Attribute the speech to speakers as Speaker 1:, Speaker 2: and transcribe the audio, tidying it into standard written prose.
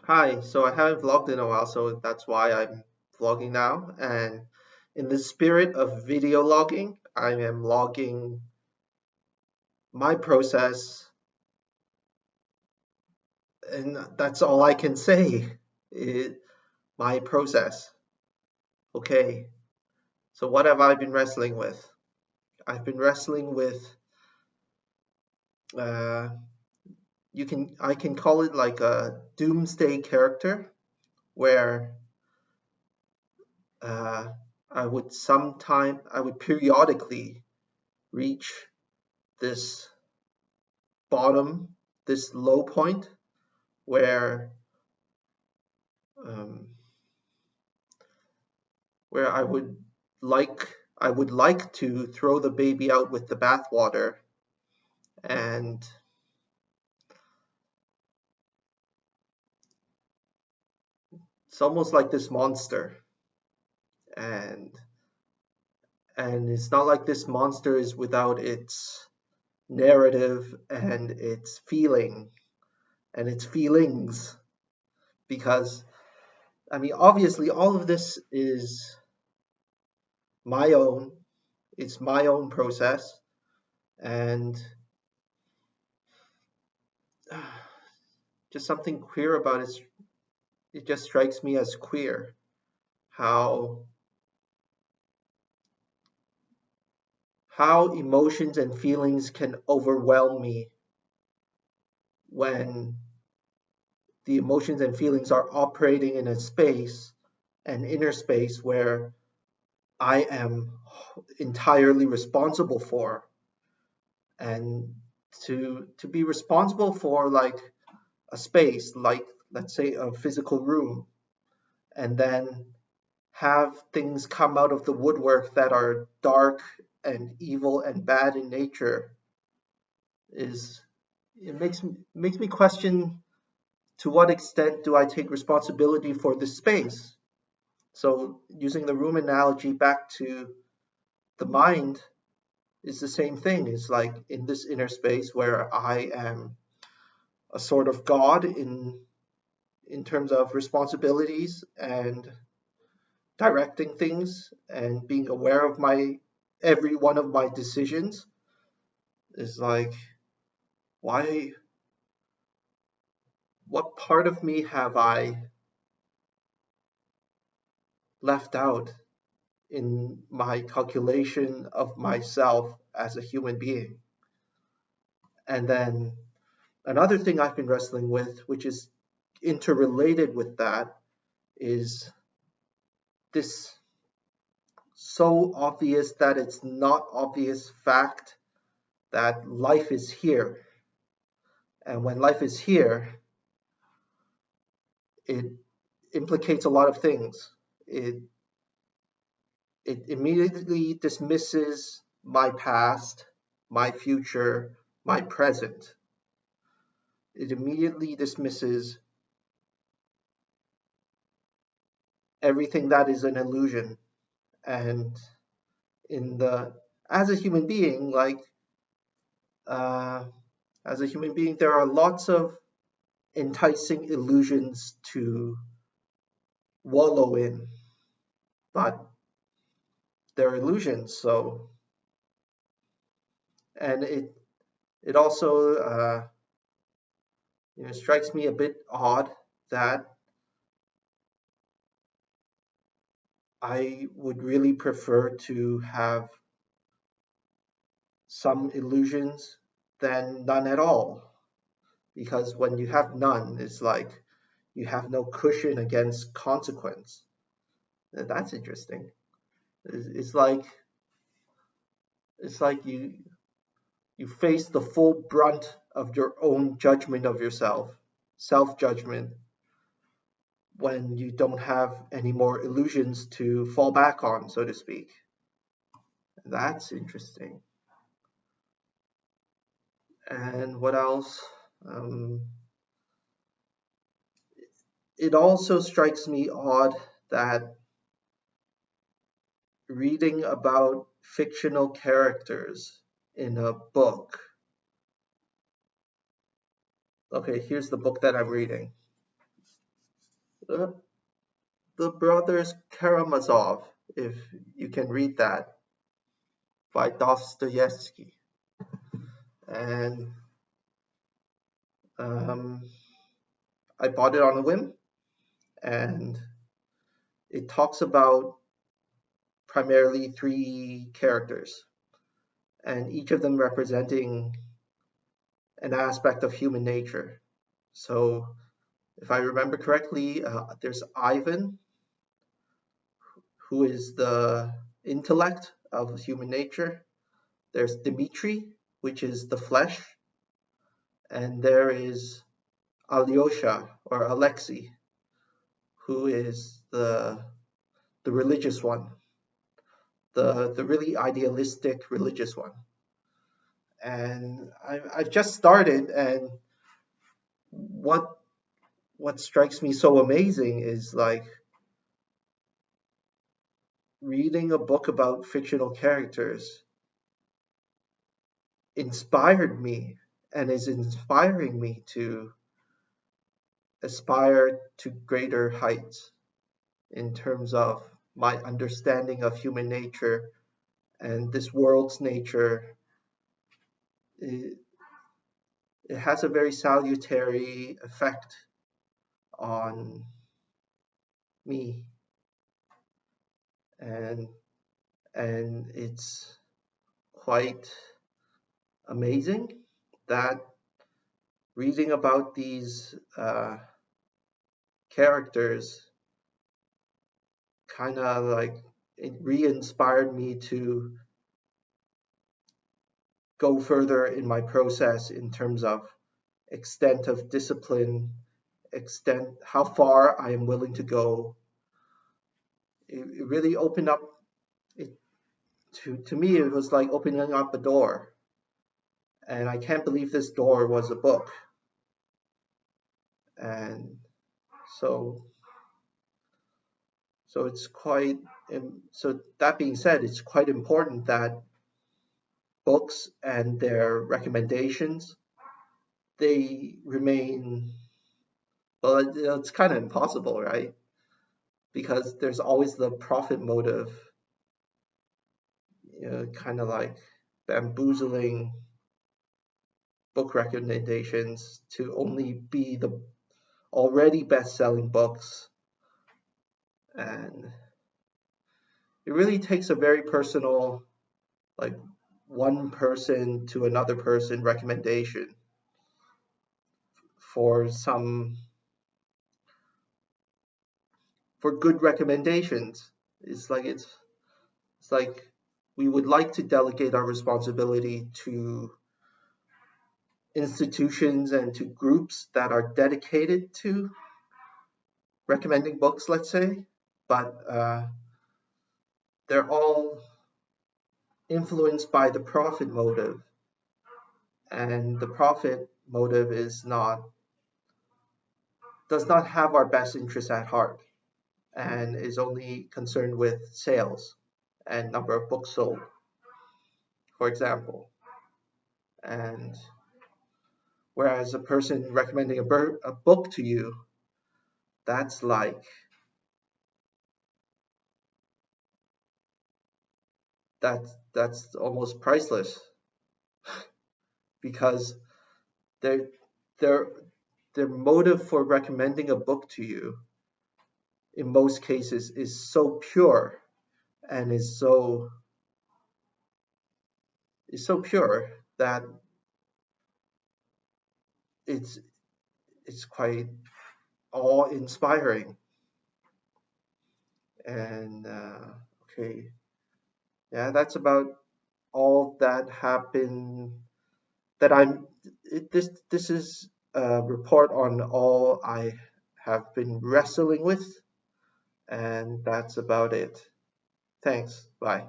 Speaker 1: Hi, so I haven't vlogged in a while, so that's why I'm vlogging now. And in the spirit of video logging, I am logging my process, and that's all I can say. It, my process. Okay, so what have I been wrestling with? I've been wrestling with, uh, I can call it like a doomsday character, where uh, I would periodically reach this bottom, this low point where um, where like I would like to throw the baby out with the bathwater, and it's almost like this monster, and it's not like this monster is without its narrative and its feeling and its feelings, because I mean obviously all of this is my own, it's my own process, and just something queer about it. It just strikes me as queer how emotions and feelings can overwhelm me when the emotions and feelings are operating in a space, an inner space where I am entirely responsible for. And to be responsible for like a space, like let's say a physical room, and then have things come out of the woodwork that are dark and evil and bad in nature, is it makes me question, to what extent do I take responsibility for this space? So using the room analogy back to the mind is the same thing. It's like in this inner space where I am a sort of god in terms of responsibilities and directing things and being aware of my every one of my decisions, is like, why, what part of me have I left out in my calculation of myself as a human being? And then another thing I've been wrestling with, which is interrelated with that, is this so obvious that it's not obvious fact that life is here. And when life is here, it implicates a lot of things. It it immediately dismisses my past, my future, my present. It immediately dismisses everything that is an illusion. And in the as a human being, like uh, as a human being, there are lots of enticing illusions to wallow in, but they're illusions. So, and it also strikes me a bit odd that I would really prefer to have some illusions than none at all. Because when you have none, it's like you have no cushion against consequence. That's interesting. It's like you face the full brunt of your own judgment of yourself, self judgment, when you don't have any more illusions to fall back on, so to speak. That's interesting. And what else? Um, it also strikes me odd that reading about fictional characters in a book. Okay, here's the book that I'm reading. Uh, the Brothers Karamazov, if you can read that, by Dostoevsky. And um, I bought it on a whim, and it talks about primarily three characters, and each of them representing an aspect of human nature. So, if I remember correctly, there's Ivan, who is the intellect of human nature. There's Dmitri, which is the flesh, and there is Alyosha or Alexei, who is the religious one, the really idealistic religious one. And I've just started, and what what strikes me so amazing is like reading a book about fictional characters inspired me and is inspiring me to aspire to greater heights in terms of my understanding of human nature and this world's nature. It, it has a very salutary effect on me, and it's quite amazing that reading about these characters kind of like it re-inspired me to go further in my process in terms of extent of discipline, extent how far I am willing to go. It really opened up it to me. It was like opening up a door, and I can't believe this door was a book. And so so it's quite so that being said, it's quite important that books and their recommendations they remain, well, it's kind of impossible, right? Because there's always the profit motive, kind of like bamboozling book recommendations to only be the already best-selling books. And it really takes a very personal, like one person to another person recommendation for some for good recommendations. It's like we would like to delegate our responsibility to institutions and to groups that are dedicated to recommending books, let's say, but they're all influenced by the profit motive, and the profit motive does not have our best interests at heart and is only concerned with sales and number of books sold, for example. And whereas a person recommending a book to you, that's like that's almost priceless because their their their motive for recommending a book to you in most cases is so pure and is so pure that it's it's quite awe inspiring. And okay, yeah, that's about all that happened that I'm this is a report on all I have been wrestling with, and that's about it. Thanks. Bye.